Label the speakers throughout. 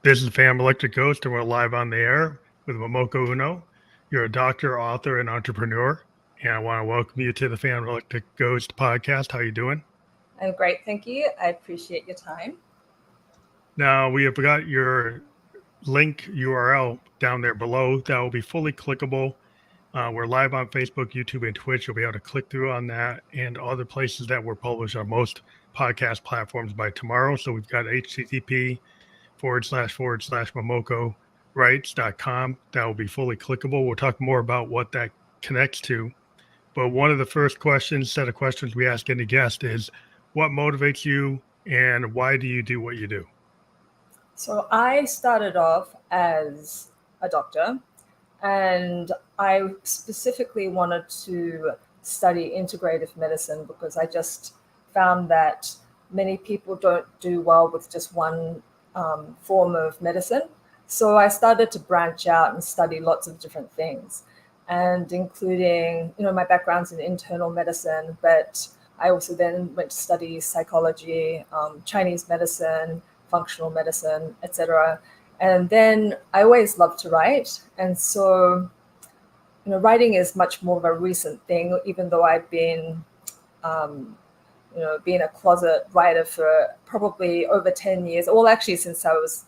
Speaker 1: This is Fam Electric Ghost, and we're live on the air with Momoko Uno. You're a doctor, author, and entrepreneur, and I want to welcome you to the Fam Electric Ghost podcast. How you doing?
Speaker 2: I'm great, thank you. I appreciate your time.
Speaker 1: Now, we have got your link URL down there below. That will be fully clickable. We're live on Facebook, YouTube, and Twitch. You'll be able to click through on that and other places that we're published on most podcast platforms by tomorrow. So we've got http://momokorights.com. That will be fully clickable. We'll talk more about what that connects to. But one of the first set of questions we ask any guest is, what motivates you and why do you do what you do?
Speaker 2: So I started off as a doctor, and I specifically wanted to study integrative medicine because I just found that many people don't do well with just one form of medicine. So I started to branch out and study lots of different things, and including, my background's in internal medicine, but I also then went to study psychology, Chinese medicine, functional medicine, etc. And then I always loved to write. And so, writing is much more of a recent thing, even though I've been, being a closet writer for probably over 10 years. Well, actually, since I was,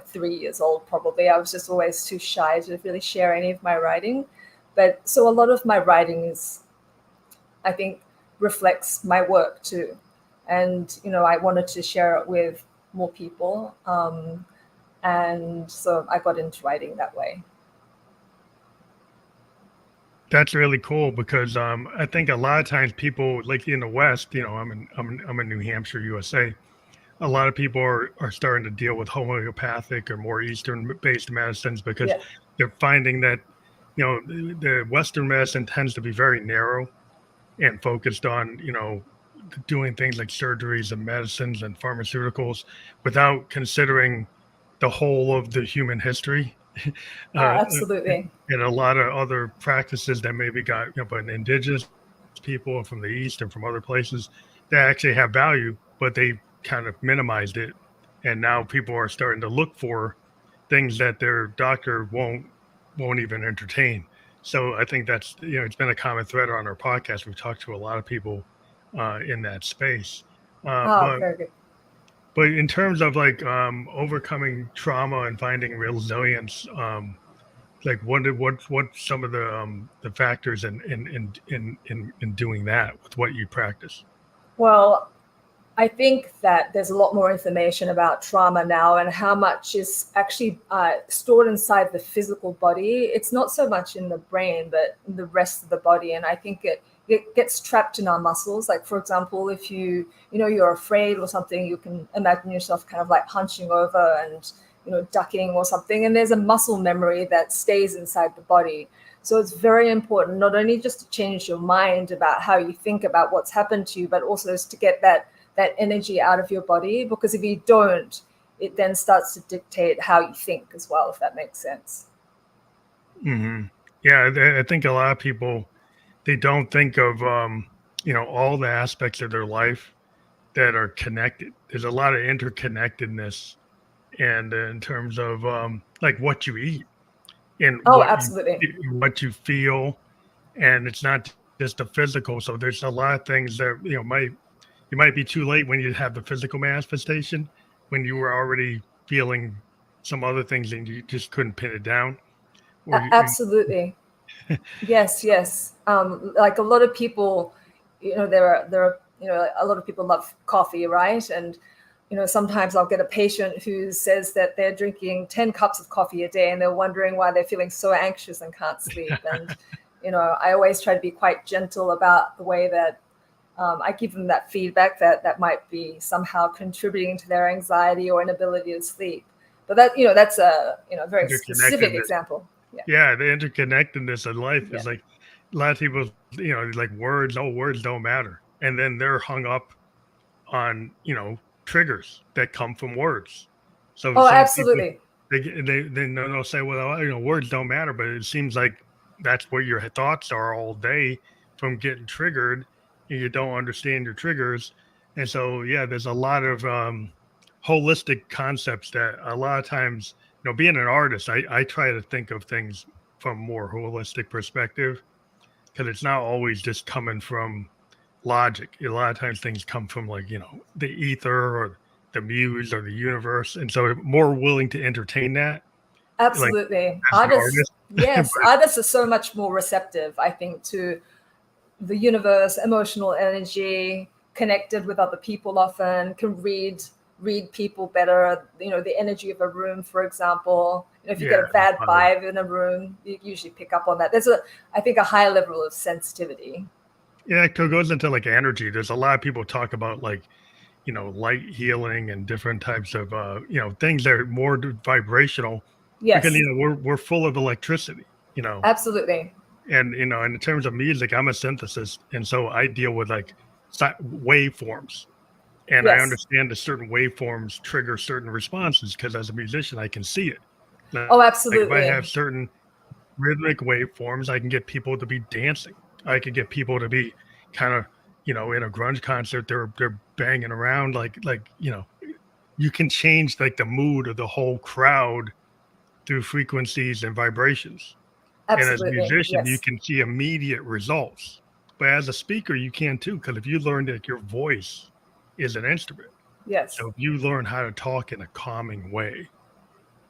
Speaker 2: 3 years old, probably. I was just always too shy to really share any of my writing. But so a lot of my writing is, I think, reflects my work too. And, I wanted to share it with more people. And so I got into writing that way.
Speaker 1: That's really cool because I think a lot of times people, like in the West, I'm in New Hampshire, USA. A lot of people are starting to deal with homeopathic or more Eastern-based medicines because they're finding that, the Western medicine tends to be very narrow and focused on, doing things like surgeries and medicines and pharmaceuticals without considering the whole of the human history.
Speaker 2: Absolutely.
Speaker 1: And a lot of other practices that maybe got, but indigenous people from the East and from other places that actually have value, but they kind of minimized it. And now people are starting to look for things that their doctor won't even entertain. So I think that's, it's been a common thread on our podcast. We've talked to a lot of people in that space.
Speaker 2: Very good.
Speaker 1: But in terms of like overcoming trauma and finding resilience, like what some of the factors in doing that with what you practice?
Speaker 2: Well, I think that there's a lot more information about trauma now and how much is actually stored inside the physical body. It's not so much in the brain, but in the rest of the body. And I think it gets trapped in our muscles. Like, for example, if you're afraid or something, you can imagine yourself kind of like hunching over and, ducking or something. And there's a muscle memory that stays inside the body. So it's very important, not only just to change your mind about how you think about what's happened to you, but also to get that energy out of your body, because if you don't, it then starts to dictate how you think as well, if that makes sense.
Speaker 1: Mm-hmm. Yeah, I think a lot of people, they don't think of, all the aspects of their life that are connected. There's a lot of interconnectedness, and in terms of like what you eat and
Speaker 2: Absolutely.
Speaker 1: what you feel, and it's not just the physical. So there's a lot of things that, you might be too late when you have the physical manifestation, when you were already feeling some other things and you just couldn't pin it down.
Speaker 2: Absolutely. Yes. Like a lot of people, there are a lot of people love coffee, right? And sometimes I'll get a patient who says that they're drinking 10 cups of coffee a day and they're wondering why they're feeling so anxious and can't sleep. And I always try to be quite gentle about the way that I give them that feedback that might be somehow contributing to their anxiety or inability to sleep. But that's a very specific example.
Speaker 1: Yeah, the interconnectedness of life is like a lot of people, like words. Oh, words don't matter, and then they're hung up on triggers that come from words. So
Speaker 2: absolutely.
Speaker 1: People, they'll say, well, words don't matter, but it seems like that's what your thoughts are all day from getting triggered, and you don't understand your triggers. And so, there's a lot of holistic concepts that a lot of times, being an artist, I try to think of things from more holistic perspective because it's not always just coming from logic. A lot of times things come from like, the ether or the muse or the universe. And so I'm more willing to entertain that, like
Speaker 2: Absolutely.
Speaker 1: as an
Speaker 2: Artists,
Speaker 1: artist.
Speaker 2: yes, artists are so much more receptive, I think, to the universe, emotional energy, connected with other people often, can read people better, the energy of a room, for example. If you get
Speaker 1: Yeah.
Speaker 2: a bad vibe in a room, you usually pick up on that. There's I think, a high level of sensitivity.
Speaker 1: Yeah, it goes into like energy. There's a lot of people talk about like, light healing and different types of, things that are more vibrational because,
Speaker 2: Yes,
Speaker 1: we're full of electricity,
Speaker 2: absolutely.
Speaker 1: and, in terms of music, I'm a synthesist. And so I deal with like waveforms, and I
Speaker 2: Yes.
Speaker 1: understand that certain waveforms trigger certain responses because as a musician, I can see it.
Speaker 2: Oh,
Speaker 1: Like if I
Speaker 2: absolutely.
Speaker 1: have certain rhythmic waveforms, I can get people to be dancing. I could get people to be kind of, in a grunge concert, they're banging around like, you can change like the mood of the whole crowd through frequencies and vibrations. And as a
Speaker 2: Absolutely.
Speaker 1: musician, you
Speaker 2: Yes.
Speaker 1: can see immediate results. But as a speaker, you can too, because if you learn that your voice is an instrument,
Speaker 2: Yes.
Speaker 1: so if you learn how to talk in a calming way,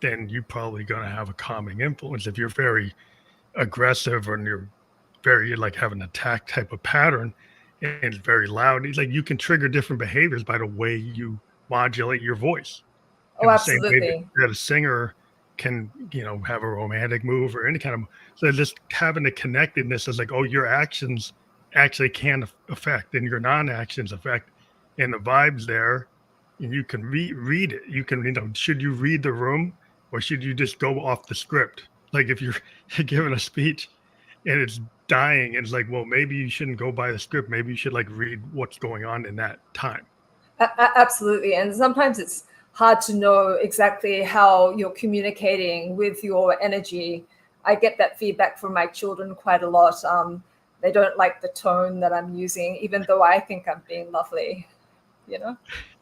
Speaker 1: then you're probably going to have a calming influence. If you're very aggressive and you're very like have an attack type of pattern and it's very loud, it's like you can trigger different behaviors by the way you modulate your voice.
Speaker 2: Oh,
Speaker 1: In the same way
Speaker 2: absolutely.
Speaker 1: that a singer can, have a romantic move or any kind of, so just having the connectedness is like, oh, your actions actually can affect and your non-actions affect, and the vibes there, and you can read it. You can, should you read the room or should you just go off the script? Like if you're giving a speech and it's dying, and it's like, well, maybe you shouldn't go by the script. Maybe you should like read what's going on in that time.
Speaker 2: Absolutely. And sometimes it's hard to know exactly how you're communicating with your energy. I get that feedback from my children quite a lot. They don't like the tone that I'm using, even though I think I'm being lovely, you know?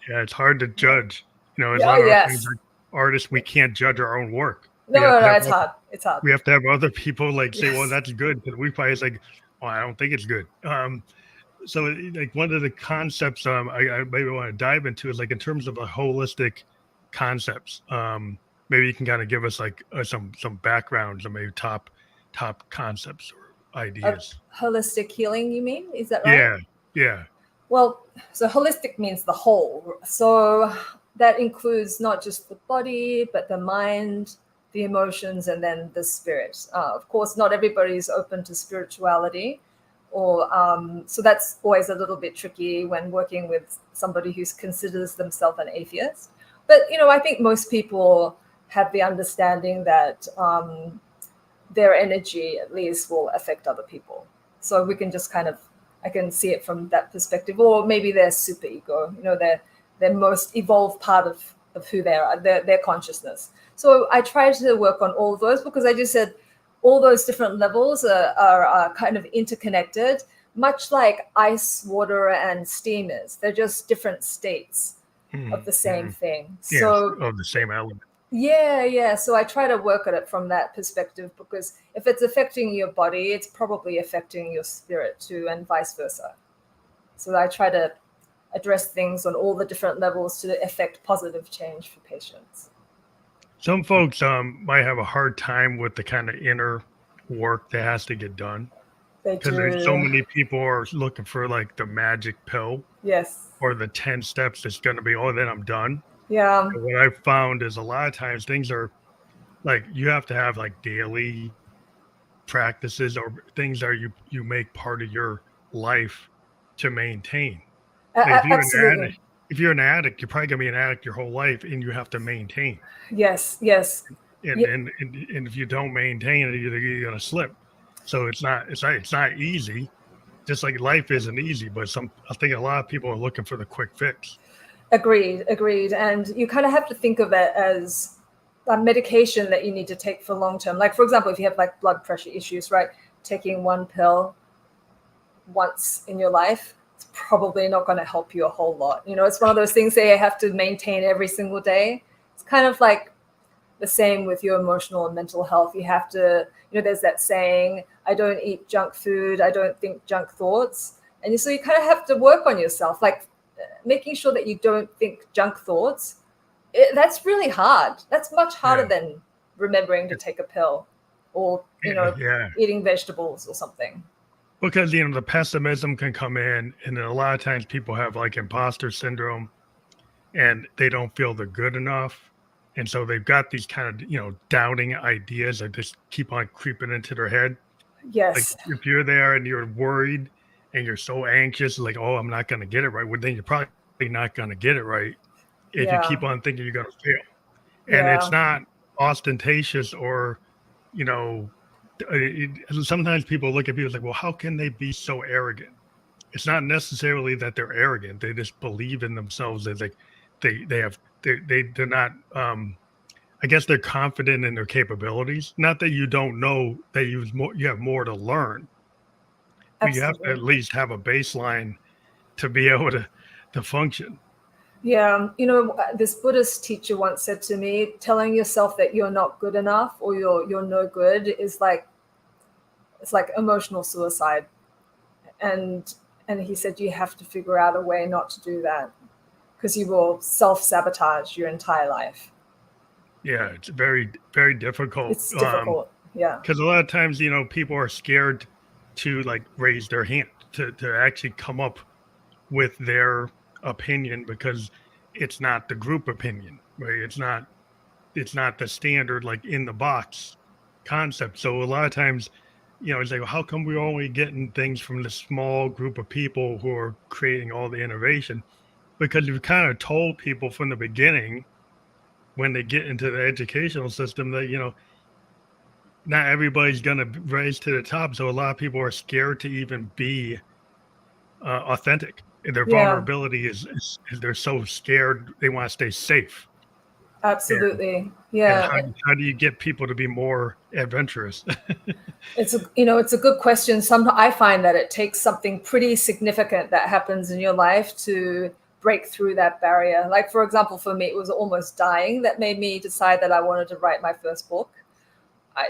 Speaker 1: Yeah, it's hard to
Speaker 2: Yeah.
Speaker 1: judge. There's a
Speaker 2: Yeah.
Speaker 1: lot
Speaker 2: Oh,
Speaker 1: of our things
Speaker 2: yes.
Speaker 1: like artists, we
Speaker 2: Yeah.
Speaker 1: can't judge our own work.
Speaker 2: No, no, no. It's hard. It's hard.
Speaker 1: We have to have other people like say, "Well,
Speaker 2: Yes.
Speaker 1: that's good," because we probably it's like, "Oh, I don't think it's good." So like one of the concepts I maybe want to dive into is like in terms of a holistic concepts. Maybe you can kind of give us like some backgrounds or maybe top concepts or
Speaker 2: Of
Speaker 1: ideas.
Speaker 2: holistic healing, you mean? Is that right?
Speaker 1: Yeah, yeah.
Speaker 2: Well, so holistic means the whole. So that includes not just the body, but the mind, the emotions, and then the spirit. Of course, not everybody is open to spirituality, or so that's always a little bit tricky when working with somebody who considers themselves an atheist. But I think most people have the understanding that their energy, at least, will affect other people. So we can just kind of, I can see it from that perspective, or maybe their super ego, their most evolved part of who they are, their consciousness. So I try to work on all of those because I just said all those different levels are kind of interconnected, much like ice, water, and steam is. They're just different states of the same
Speaker 1: Mm-hmm.
Speaker 2: thing.
Speaker 1: Yes,
Speaker 2: So
Speaker 1: of the same element.
Speaker 2: yeah. So I try to work at it from that perspective because if it's affecting your body, it's probably affecting your spirit too, and vice versa. So I try to address things on all the different levels to affect positive change for patients.
Speaker 1: Some folks might have a hard time with the kind of inner work that has to get done
Speaker 2: They
Speaker 1: because there's so
Speaker 2: do.
Speaker 1: many people are looking for like the magic pill
Speaker 2: Yes.
Speaker 1: or the 10 steps that's going to be, oh, then I'm done.
Speaker 2: Yeah.
Speaker 1: And what I've found is a lot of times things are like you have to have like daily practices or things that you make part of your life to maintain. Like
Speaker 2: Absolutely.
Speaker 1: if you're an addict, you're probably gonna be an addict your whole life, and you have to maintain.
Speaker 2: Yes. Yes.
Speaker 1: And
Speaker 2: Yeah,
Speaker 1: and if you don't maintain it, you're gonna slip. So it's not easy. Just like life isn't easy, but I think a lot of people are looking for the quick fix.
Speaker 2: agreed. And you kind of have to think of it as a medication that you need to take for long term. Like, for example, if you have like blood pressure issues, right? Taking one pill once in your life, it's probably not going to help you a whole lot. You know, it's one of those things that you have to maintain every single day. It's kind of like the same with your emotional and mental health. You have to, you know, there's that saying, I don't eat junk food, I don't think junk thoughts. And so you kind of have to work on yourself, like making sure that you don't think junk thoughts. That's really hard. That's much harder than remembering to take a pill or, you know, eating vegetables or something.
Speaker 1: Because, you know, the pessimism can come in, and then a lot of times people have like imposter syndrome and they don't feel they're good enough. And so they've got these kind of, you know, doubting ideas that just keep on creeping into their head.
Speaker 2: Yes.
Speaker 1: Like if you're there and you're worried and you're so anxious, like, oh, I'm not going to get it right. Well, then you're probably not going to get it right if you keep on thinking you're going to fail. And it's not ostentatious or, you know, sometimes people look at people like, well, how can they be so arrogant? It's not necessarily that they're arrogant. They just believe in themselves. That they're not, I guess they're confident in their capabilities. Not that you don't know that you have more to learn. But you have to at least have a baseline to be able to function.
Speaker 2: Yeah, you know, this Buddhist teacher once said to me, telling yourself that you're not good enough or you're no good is like, it's like emotional suicide. And he said you have to figure out a way not to do that, because you will self-sabotage your entire life.
Speaker 1: Yeah, it's very, very difficult.
Speaker 2: It's difficult,
Speaker 1: because a lot of times, you know, people are scared to like raise their hand to actually come up with their opinion, because it's not the group opinion, right? It's not the standard, like in the box concept. So a lot of times, you know, it's like, well, how come we're only getting things from the small group of people who are creating all the innovation? Because you've kind of told people from the beginning when they get into the educational system that, you know, not everybody's going to raise to the top. So a lot of people are scared to even be authentic. Their vulnerability is they're so scared. They want to stay safe.
Speaker 2: Absolutely.
Speaker 1: And how do you get people to be more adventurous?
Speaker 2: It's a good question. Sometimes I find that it takes something pretty significant that happens in your life to break through that barrier. Like, for example, for me, it was almost dying that made me decide that I wanted to write my first book.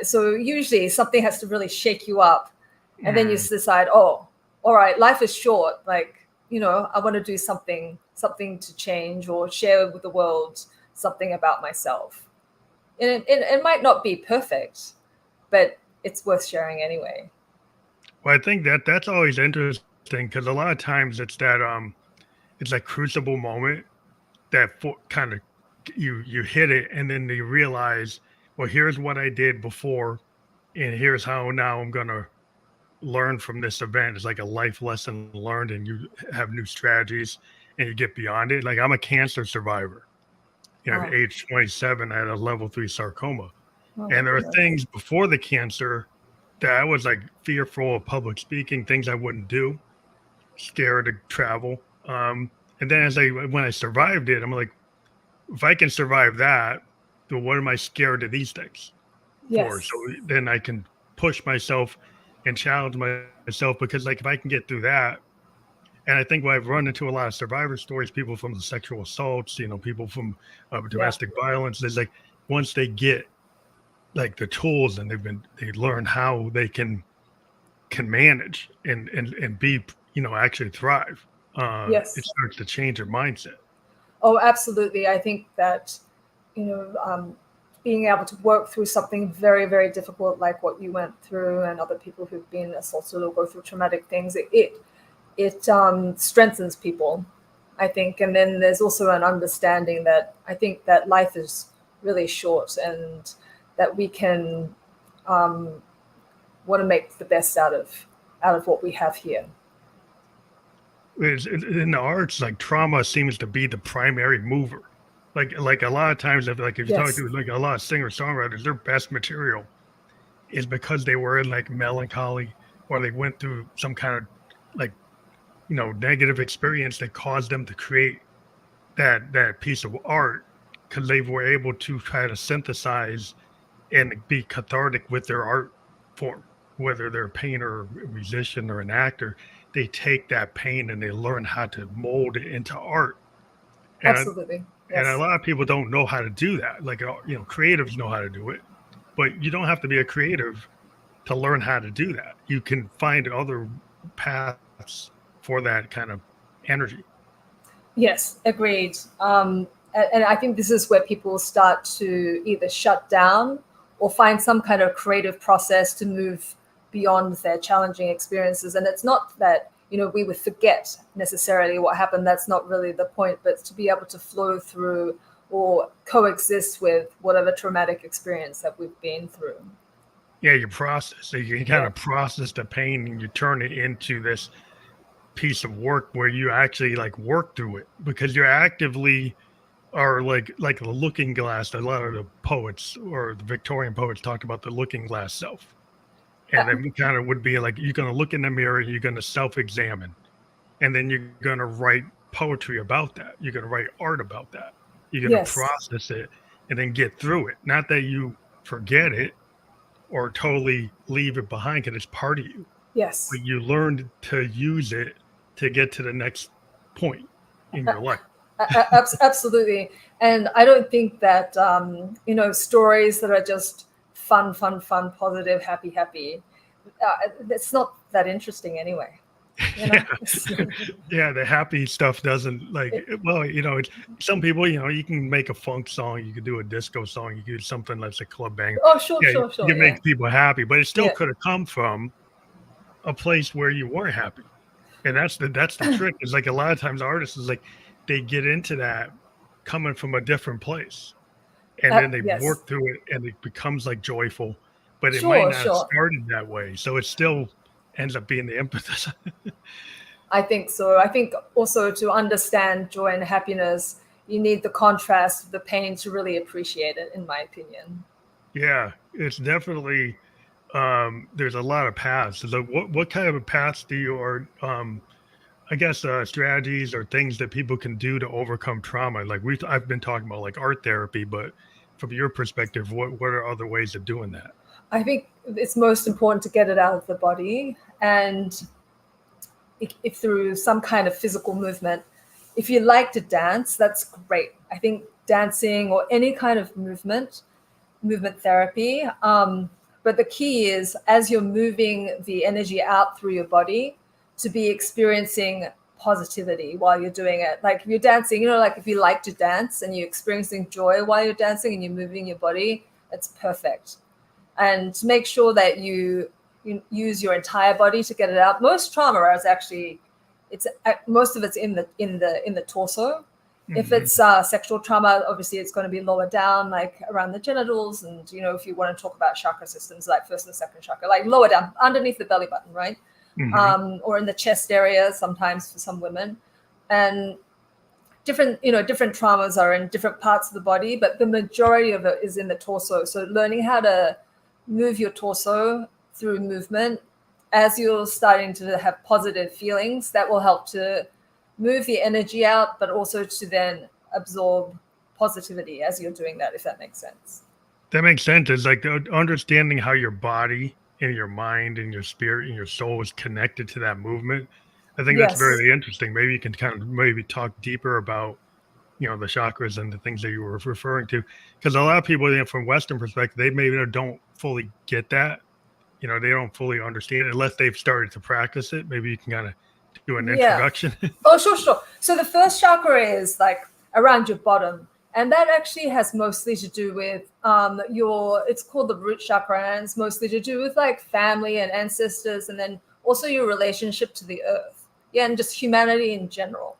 Speaker 2: So usually something has to really shake you up, and then you decide, oh, all right, life is short. Like, you know, I want to do something to change or share with the world something about myself. And it might not be perfect, but it's worth sharing anyway.
Speaker 1: Well, I think that's always interesting, because a lot of times it's that it's like crucible moment that kind of you hit it, and then you realize, well, here's what I did before, and here's how now I'm gonna learn from this event. It's like a life lesson learned, and you have new strategies and you get beyond it. Like, I'm a cancer survivor. You know, at age 27, I had a level 3 sarcoma. And there are things before the cancer that I was like fearful of public speaking, things I wouldn't do, scared to travel. And then when I survived it, I'm like, if I can survive that, then what am I scared of these things for? So then I can push myself and challenge myself, because like if I can get through that, and I think I've run into a lot of survivor stories, people from the sexual assaults, you know, people from domestic violence. There's like, once they get like the tools and they learn how they can manage and be, you know, actually thrive. It starts to change your mindset.
Speaker 2: Oh, absolutely. I think that, you know, being able to work through something very, very difficult, like what you went through, and other people who've been assaulted or go through traumatic things, it strengthens people, I think. And then there's also an understanding that I think that life is really short, and that we can want to make the best out of what we have here.
Speaker 1: In the arts, like trauma seems to be the primary mover. Like a lot of times, if you talk to like a lot of singer-songwriters, their best material is because they were in like melancholy, or they went through some kind of like, you know, negative experience that caused them to create that piece of art, because they were able to try to synthesize and be cathartic with their art form, whether they're a painter, a musician, or an actor. they take that pain and they learn how to mold it into art. And
Speaker 2: Absolutely.
Speaker 1: and a
Speaker 2: Yes.
Speaker 1: lot of people don't know how to do that. Like creatives know how to do it, but you don't have to be a creative to learn how to do that. You can find other paths for that kind of energy.
Speaker 2: Yes, agreed. And I think this is where people start to either shut down or find some kind of creative process to move beyond their challenging experiences. And it's not that, we would forget necessarily what happened. That's not really the point, but to be able to flow through or coexist with whatever traumatic experience that we've been through.
Speaker 1: Yeah, you process. So you can kind
Speaker 2: Yeah.
Speaker 1: of process the pain and you turn it into this piece of work where you actually like work through it because you're actively are like the looking glass. A lot of the poets or the Victorian poets talked about the looking glass self. And then we kind of would be like, you're going to look in the mirror, you're going to self-examine, and then you're going to write poetry about that. You're going to write art about that. You're going to
Speaker 2: Yes.
Speaker 1: process it and then get through it. Not that you forget it or totally leave it behind because it's part of you,
Speaker 2: Yes.
Speaker 1: but you learned to use it to get to the next point in your life.
Speaker 2: Absolutely. And I don't think that, stories that are just fun, positive, happy, it's not that interesting anyway.
Speaker 1: Yeah. Yeah, the happy stuff doesn't like well, it's some people, you can make a funk song, you could do a disco song, you could do something that's a club bang.
Speaker 2: Oh, sure,
Speaker 1: Yeah,
Speaker 2: sure,
Speaker 1: you
Speaker 2: sure. Yeah.
Speaker 1: make people happy, but it still
Speaker 2: Yeah.
Speaker 1: could have come from a place where you weren't happy. And that's the trick. Is like a lot of times artists is like they get into that coming from a different place. And then they
Speaker 2: Yes.
Speaker 1: work through it and it becomes like joyful, but it might
Speaker 2: Sure,
Speaker 1: not have
Speaker 2: sure.
Speaker 1: started that way. So it still ends up being the impetus.
Speaker 2: I think so. I think also to understand joy and happiness, you need the contrast of the pain to really appreciate it, in my opinion.
Speaker 1: Yeah, it's definitely there's a lot of paths. So what kind of paths do you or I guess strategies or things that people can do to overcome trauma? Like I've been talking about like art therapy, but from your perspective, what are other ways of doing that?
Speaker 2: I think it's most important to get it out of the body. And if through some kind of physical movement, if you like to dance, that's great. I think dancing or any kind of movement therapy. But the key is as you're moving the energy out through your body to be experiencing positivity while you're doing it. Like if you're dancing, like if you like to dance and you're experiencing joy while you're dancing and you're moving your body, it's perfect. And to make sure that you use your entire body to get it out. Most trauma is actually it's most of it's in the torso. If
Speaker 1: Hmm.
Speaker 2: it's sexual trauma, obviously it's going to be lower down, like around the genitals, and if you want to talk about chakra systems, like first and second chakra, like lower down, underneath the belly button, right?
Speaker 1: Hmm.
Speaker 2: Or in the chest area, sometimes for some women, and different traumas are in different parts of the body, but the majority of it is in the torso. So learning how to move your torso through movement as you're starting to have positive feelings, that will help to move the energy out, but also to then absorb positivity as you're doing that, if that makes sense.
Speaker 1: That makes sense. It's like understanding how your body and your mind and your spirit and your soul is connected to that movement. I think that's
Speaker 2: Yes.
Speaker 1: very interesting. Maybe you can kind of maybe talk deeper about the chakras and the things that you were referring to, because a lot of people from Western perspective, they maybe don't fully get that. They don't fully understand it unless they've started to practice it. Maybe you can kind of do an
Speaker 2: Yeah.
Speaker 1: introduction.
Speaker 2: Oh, sure, sure. So the first chakra is like around your bottom, and that actually has mostly to do with your. It's called the root chakra, and it's mostly to do with like family and ancestors, and then also your relationship to the earth. Yeah, and just humanity in general.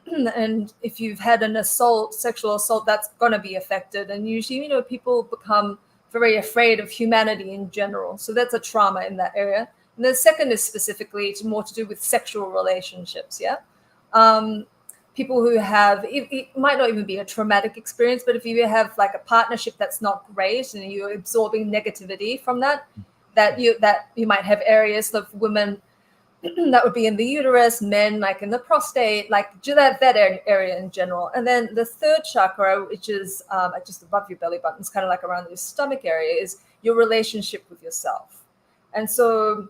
Speaker 2: And if you've had an assault, sexual assault, that's going to be affected. And usually, people become very afraid of humanity in general. So that's a trauma in that area. And the second is specifically more to do with sexual relationships. Yeah. Um, People who have, it might not even be a traumatic experience, but if you have like a partnership that's not great and you're absorbing negativity from that you might have areas of women that would be in the uterus, men like in the prostate, like that area in general. And then the third chakra, which is just above your belly button, it's kind of like around your stomach area, is your relationship with yourself. And so,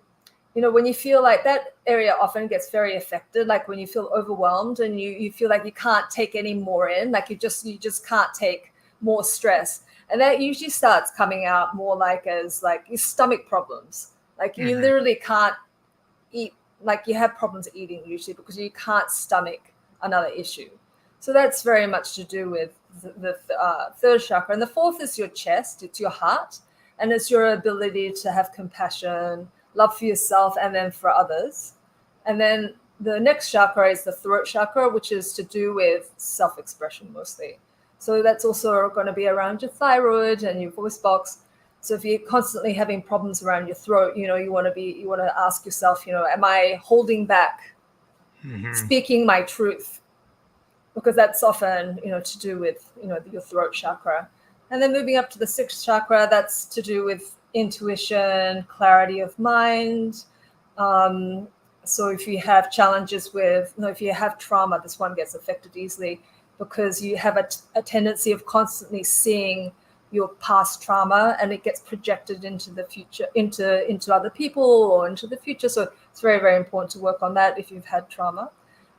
Speaker 2: when you feel like that area often gets very affected, like when you feel overwhelmed and you feel like you can't take any more in, like you just can't take more stress. And that usually starts coming out more like as like your stomach problems. Like you literally can't eat, like you have problems eating usually because you can't stomach another issue. So that's very much to do with the third chakra. And the fourth is your chest, it's your heart, and it's your ability to have compassion, love for yourself, and then for others. And then the next chakra is the throat chakra, which is to do with self-expression mostly. So that's also going to be around your thyroid and your voice box. So if you're constantly having problems around your throat, you want to ask yourself, am I holding back speaking my truth? Because that's often, to do with, your throat chakra. And then moving up to the sixth chakra, that's to do with intuition, clarity of mind. So if you have challenges with, if you have trauma, this one gets affected easily because you have a tendency of constantly seeing your past trauma and it gets projected into the future, into other people or into the future. So it's very, very important to work on that if you've had trauma.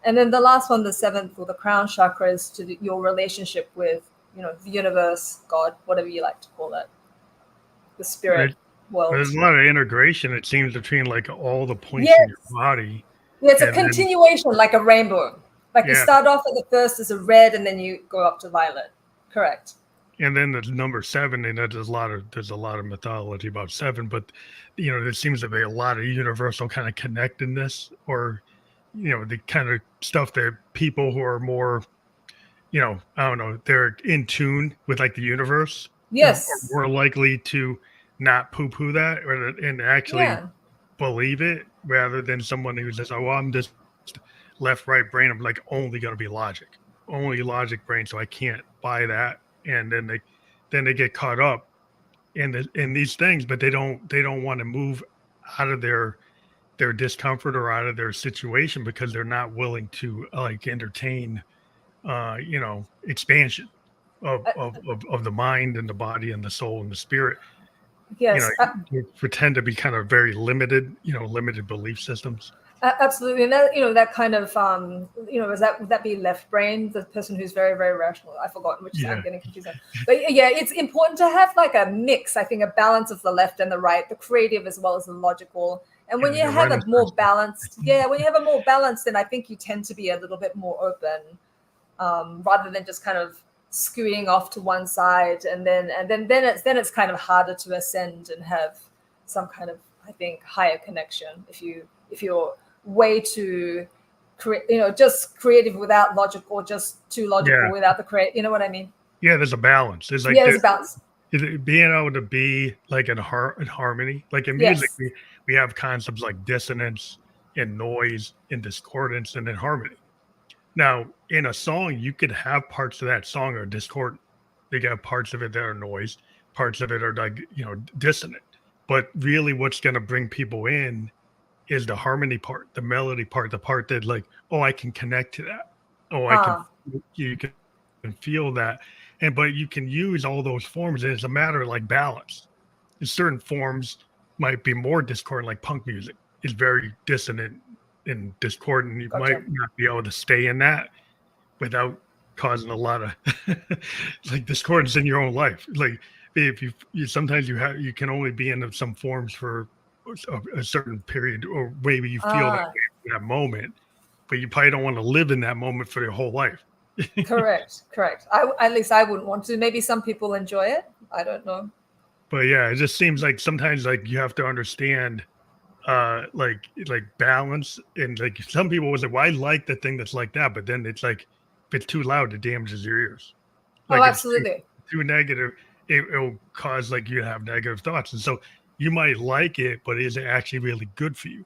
Speaker 2: And then the last one, the seventh, or the crown chakra, is to your relationship with, the universe, God, whatever you like to call it, the spirit world.
Speaker 1: There's a lot of integration, it seems, between like all the points in your body.
Speaker 2: Yeah, it's a continuation, like a rainbow. Like you start off at the first as a red, and then you go up to violet. Correct.
Speaker 1: And then the number 7, and there's a lot of mythology about 7, but there seems to be a lot of universal kind of connectedness, or the kind of stuff that people who are more, I don't know, they're in tune with like the universe.
Speaker 2: Yes.
Speaker 1: Are more likely to not poo-poo that and actually believe it, rather than someone who says, oh, well, I'm just left, right brain. I'm like only going to be only logic brain. So I can't buy that. And then they get caught up in these things, but they don't want to move out of their discomfort or out of their situation because they're not willing to like entertain, expansion of the mind and the body and the soul and the spirit.
Speaker 2: Yes.
Speaker 1: You pretend to be kind of very limited, limited belief systems.
Speaker 2: Absolutely. And that, that kind of, would that be left brain, the person who's very, very rational? I've forgotten which I'm getting confused. But yeah, it's important to have like a mix, I think, a balance of the left and the right, the creative as well as the logical. And when you have a more balanced, then I think you tend to be a little bit more open, rather than just kind of skewing off to one side. And then it's kind of harder to ascend and have some kind of, I think, higher connection if you're way too just creative without logic, or just too logical without the create. You know what I mean?
Speaker 1: Yeah, there's a balance. There's like
Speaker 2: there's a balance.
Speaker 1: Being able to be like in harmony, like in music, we have concepts like dissonance and noise and discordance and then harmony. Now, in a song, you could have parts of that song are discordant. They got parts of it that are noise, parts of it are like dissonant. But really, what's going to bring people in is the harmony part, the melody part, the part that like, oh, I can connect to that. Oh, you can feel that. But you can use all those forms, and it's a matter of like balance. And certain forms might be more discordant, like punk music is very dissonant and discordant. You might not be able to stay in that without causing a lot of like discordance in your own life. Like if you sometimes you can only be in some forms for a certain period, or maybe you feel that moment, but you probably don't want to live in that moment for your whole life.
Speaker 2: Correct. At least I wouldn't want to. Maybe some people enjoy it. I don't know.
Speaker 1: But yeah, it just seems like sometimes like you have to understand like balance, and like some people was like, well, I like the thing that's like that, but then it's like if it's too loud, it damages your ears. Like
Speaker 2: absolutely.
Speaker 1: Too negative, it'll cause like you to have negative thoughts. And so you might like it, but is it actually really good for you?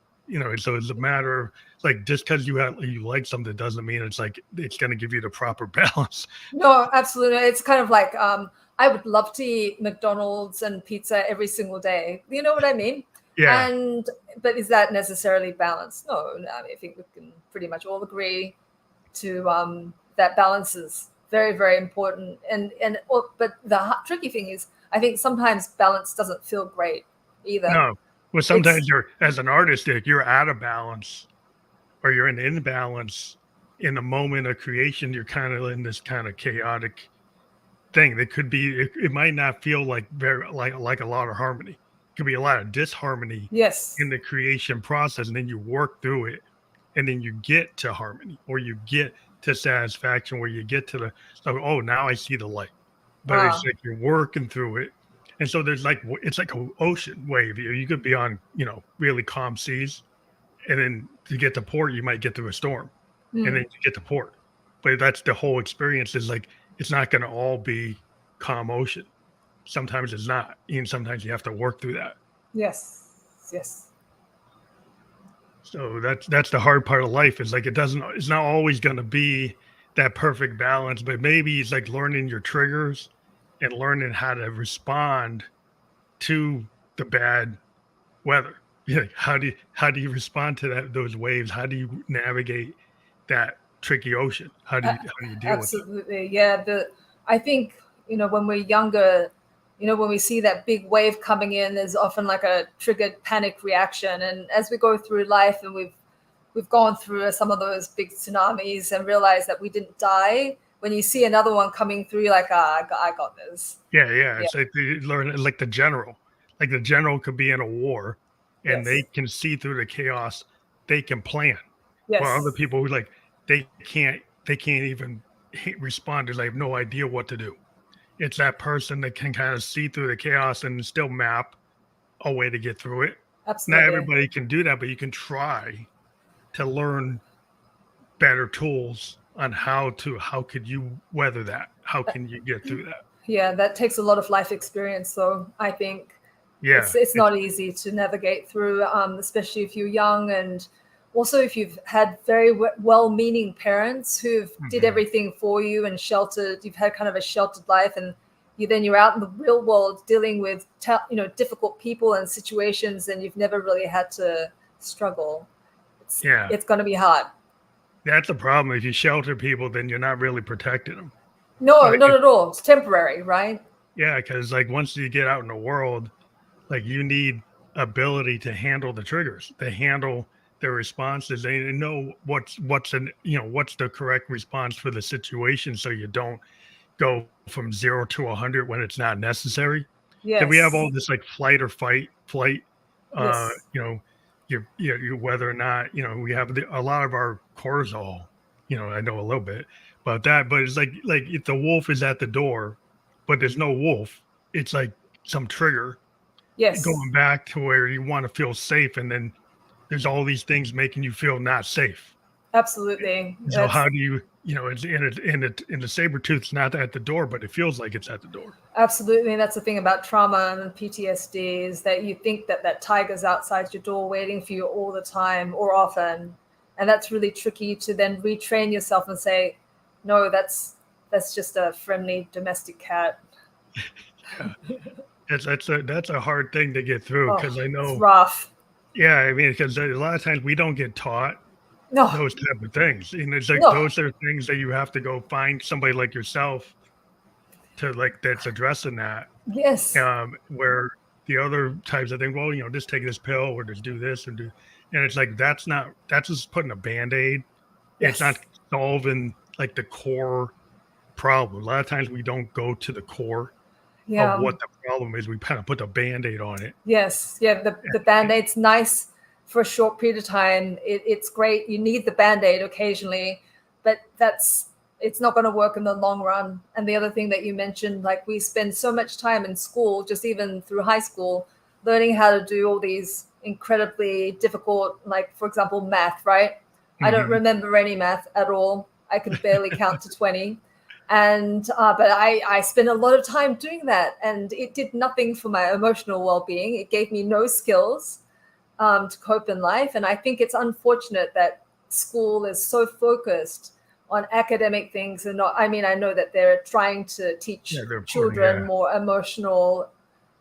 Speaker 1: So it's a matter of like, just because you like something doesn't mean it's like it's going to give you the proper balance.
Speaker 2: No, absolutely. It's kind of like I would love to eat McDonald's and pizza every single day. You know what I mean?
Speaker 1: Yeah.
Speaker 2: But is that necessarily balanced? No. I think we can pretty much all agree to that balance is very, very important. But the tricky thing is, I think sometimes balance doesn't feel great either.
Speaker 1: No. Well,
Speaker 2: It's
Speaker 1: sometimes you're, as an artist, if you're out of balance or you're in imbalance in the moment of creation, you're kind of in this kind of chaotic thing. That could be, it might not feel like very like a lot of harmony. It could be a lot of disharmony
Speaker 2: yes.
Speaker 1: in the creation process, and then you work through it, and then you get to harmony, or you get to satisfaction, where you get to the, so, oh, now I see the light. But it's
Speaker 2: Ah,
Speaker 1: like you're working through it. And so there's like, it's like an ocean wave. You could be on, really calm seas, and then to get to port, you might get through a storm, and then
Speaker 2: mm,
Speaker 1: you get to port. But that's the whole experience, is like, it's not going to all be calm ocean. Sometimes it's not. And sometimes you have to work through that.
Speaker 2: yes. Yes.
Speaker 1: So that's the hard part of life, is like, it's not always going to be that perfect balance, but maybe it's like learning your triggers and learning how to respond to the bad weather. Yeah, how do you respond to those waves? How do you navigate that tricky ocean? How do you deal with that?
Speaker 2: Absolutely. Yeah. I think, when we're younger, when we see that big wave coming in, there's often like a triggered panic reaction. And as we go through life and we've gone through some of those big tsunamis and realized that we didn't die, when you see another one coming through, you're like, I got this.
Speaker 1: Yeah, yeah.
Speaker 2: Yeah.
Speaker 1: It's like you learn, like the general. Like the general could be in a war, and they
Speaker 2: Yes.
Speaker 1: can see through the chaos. They can plan. While other
Speaker 2: Yes.
Speaker 1: people who, like, they can't even respond, because they have no idea what to do. It's that person that can kind of see through the chaos and still map a way to get through it. Not
Speaker 2: Absolutely.
Speaker 1: everybody can do that, but you can try to learn better tools on how could you weather that? How can you get through that?
Speaker 2: Yeah, that takes a lot of life experience, though. I think
Speaker 1: Yeah,
Speaker 2: it's
Speaker 1: it's
Speaker 2: not easy to navigate through, especially if you're young, and also if you've had very well-meaning parents who've did
Speaker 1: mhm.
Speaker 2: everything for you and sheltered. You've had kind of a sheltered life, and you're out in the real world dealing with difficult people and situations, and you've never really had to struggle. It's
Speaker 1: Yeah,
Speaker 2: it's going to be hard.
Speaker 1: that's a problem. If you shelter people, then you're not really protecting them.
Speaker 2: No,
Speaker 1: But
Speaker 2: not at all. It's temporary, right?
Speaker 1: yeah, because like once you get out in the world, like you need ability to handle the triggers, to handle the responses. They know what's the correct response for the situation, so you don't go from 0 to 100 when it's not necessary. Because we have
Speaker 2: Yes.
Speaker 1: all this like flight. Uh,
Speaker 2: Yes.
Speaker 1: you know, you whether or not we have a lot of our cortisol. I know a little bit about that, but it's like if the wolf is at the door, but there's no wolf, it's like some trigger
Speaker 2: Yes.
Speaker 1: going back to where you want to feel safe, and then there's all these things making you feel not safe.
Speaker 2: Absolutely.
Speaker 1: So
Speaker 2: That's
Speaker 1: how do it's in the saber tooth's not at the door, but it feels like it's at the door.
Speaker 2: absolutely. And that's the thing about trauma and PTSD, is that you think that that tiger's outside your door waiting for you all the time or often. And that's really tricky to then retrain yourself and say, no, that's just a friendly domestic cat.
Speaker 1: Yeah, that's a hard thing to get through,
Speaker 2: Oh,
Speaker 1: because I
Speaker 2: it's
Speaker 1: know.
Speaker 2: rough.
Speaker 1: Yeah, I mean, because a lot of times we don't get taught
Speaker 2: No,
Speaker 1: those type of things, and it's like
Speaker 2: no.
Speaker 1: those are things that you have to go find somebody like yourself to, like, that's addressing that.
Speaker 2: Yes.
Speaker 1: Where the other types of things, well, just take this pill or just do this and it's like that's just putting a band-aid. It's not
Speaker 2: Yes.
Speaker 1: solving like the core problem. A lot of times we don't go to the core of
Speaker 2: Yeah.
Speaker 1: what the problem is. We kind of put the band-aid on it.
Speaker 2: Yes, yeah, the band-aid's nice for a short period of time. It's great. You need the band-aid occasionally, but it's not going to work in the long run. And the other thing that you mentioned, like, we spend so much time in school, just even through high school, learning how to do all these incredibly difficult, like, for example, math, right? I don't
Speaker 1: Mhm.
Speaker 2: remember any math at all. I can barely count to 20. And but I spent a lot of time doing that, and it did nothing for my emotional well-being. It gave me no skills to cope in life. And I think it's unfortunate that school is so focused on academic things and not, I mean, I know that they're trying to
Speaker 1: Yeah,
Speaker 2: teach
Speaker 1: they're important.
Speaker 2: children
Speaker 1: Yeah.
Speaker 2: more emotional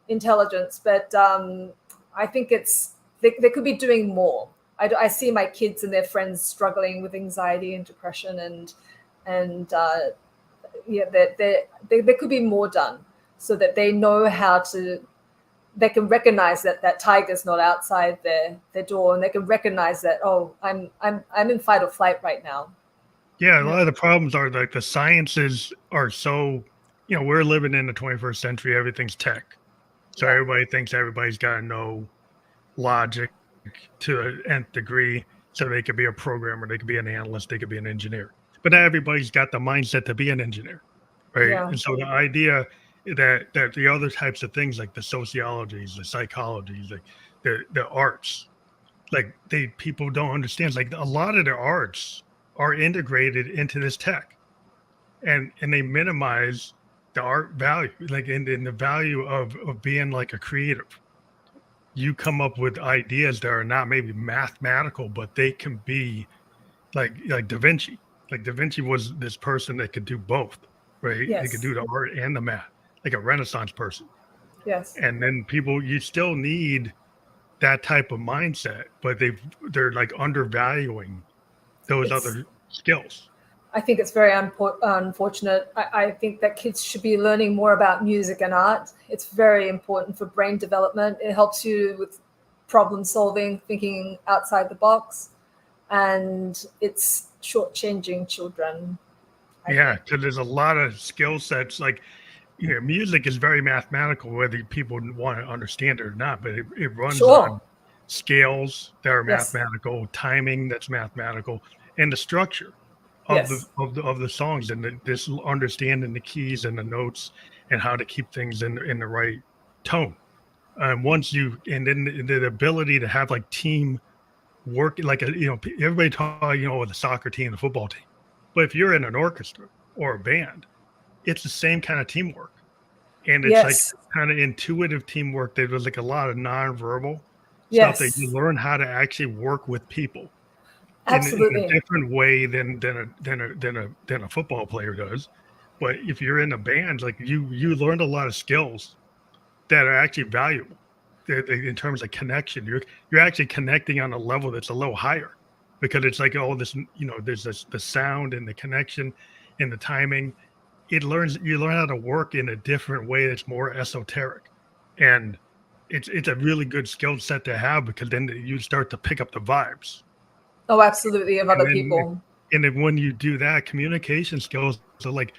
Speaker 2: intelligence, but I think they could be doing more. I see my kids and their friends struggling with anxiety and depression, and yeah, that there could be more done so that they know how to they can recognize that that tiger's not outside their door, and they can recognize that, oh, I'm in fight or flight right now.
Speaker 1: Yeah, a
Speaker 2: Yeah.
Speaker 1: lot of the problems are like the sciences are so, we're living in the 21st century, everything's tech. So
Speaker 2: Yeah.
Speaker 1: everybody thinks everybody's got to know logic to an nth degree so they could be a programmer, they could be an analyst, they could be an engineer. But not everybody's got the mindset to be an engineer, right?
Speaker 2: Yeah.
Speaker 1: And so the idea that the other types of things like the sociologies, the psychologies, like the arts, like people don't understand. Like a lot of the arts are integrated into this tech, and they minimize the art value, like in the value of being like a creative. You come up with ideas that are not maybe mathematical, but they can be like Da Vinci. Like Da Vinci was this person that could do both, right? He could
Speaker 2: Yes.
Speaker 1: do the art and the math, like a Renaissance person.
Speaker 2: Yes.
Speaker 1: And then you still need that type of mindset, but they're like undervaluing those
Speaker 2: It's
Speaker 1: other skills.
Speaker 2: I think it's very unfortunate. I think that kids should be learning more about music and art. It's very important for brain development. It helps you with problem solving, thinking outside the box, and it's shortchanging children, I
Speaker 1: Yeah,
Speaker 2: think.
Speaker 1: because there's a lot of skill sets. Like, music is very mathematical, whether people want to understand it or not. But it runs
Speaker 2: Sure.
Speaker 1: on scales that are
Speaker 2: Yes.
Speaker 1: mathematical, timing that's mathematical, and the structure of the
Speaker 2: Yes.
Speaker 1: of the songs, and this understanding the keys and the notes and how to keep things in the right tone. Once you and then the ability to have like team work, like everybody talk, with the soccer team, the football team, but if you're in an orchestra or a band, it's the same kind of teamwork, and it's like
Speaker 2: Yes.
Speaker 1: kind of intuitive teamwork. There was like a lot of nonverbal stuff that you
Speaker 2: Yes.
Speaker 1: learn how to actually work with people in a
Speaker 2: Absolutely.
Speaker 1: different way than a football player does. But if you're in a band, like you learned a lot of skills that are actually valuable. In terms of connection. You're actually connecting on a level that's a little higher because it's like all this, there's this the sound and the connection and the timing. You learn how to work in a different way that's more esoteric. And it's a really good skill set to have because then you start to pick up the vibes.
Speaker 2: Oh, absolutely. Of
Speaker 1: And
Speaker 2: other
Speaker 1: then
Speaker 2: people.
Speaker 1: when you do that, communication skills are like,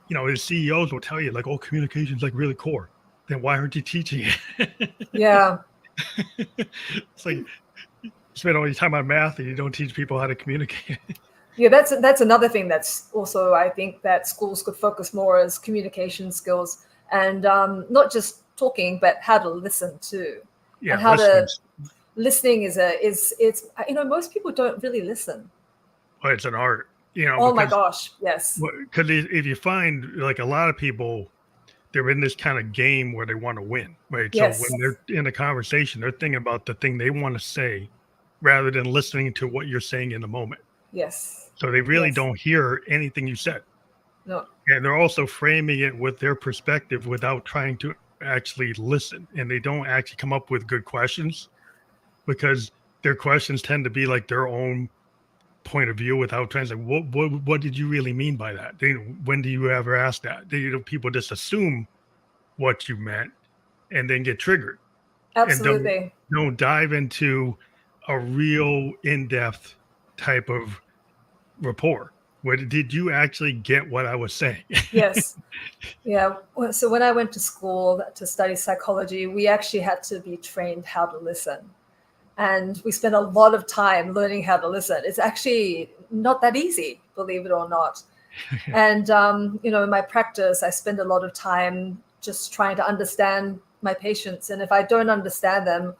Speaker 1: the CEOs will tell you like, oh, communication's like really core. Then why aren't you teaching it?
Speaker 2: Yeah.
Speaker 1: It's like you spend all your time on math and you don't teach people how to communicate.
Speaker 2: Yeah, that's another thing that's also, I think, that schools could focus more as communication skills, and not just talking, but how to listen too, and
Speaker 1: Yeah,
Speaker 2: how
Speaker 1: listening.
Speaker 2: to listening is it's most people don't really listen.
Speaker 1: Well, it's an art,
Speaker 2: Oh my gosh, yes,
Speaker 1: because if you find like a lot of people, they're in this kind of game where they want to win, right? So when
Speaker 2: yes,
Speaker 1: they're in a conversation, they're thinking about the thing they want to say rather than listening to what you're saying in the moment.
Speaker 2: yes,
Speaker 1: So they really
Speaker 2: yes.
Speaker 1: don't hear anything you said.
Speaker 2: No,
Speaker 1: And they're also framing it with their perspective without trying to actually listen. And they don't actually come up with good questions because their questions tend to be like their own point of view without trying to say, what did you really mean by that? When do you ever ask that? People just assume what you meant and then get triggered and
Speaker 2: absolutely.
Speaker 1: don't dive into a real in-depth type of rapport. Did you actually get what I was saying?
Speaker 2: Yes. Yeah. So when I went to school to study psychology, we actually had to be trained how to listen. And we spent a lot of time learning how to listen. It's actually not that easy, believe it or not. And, in my practice, I spend a lot of time just trying to understand my patients. And if I don't understand them,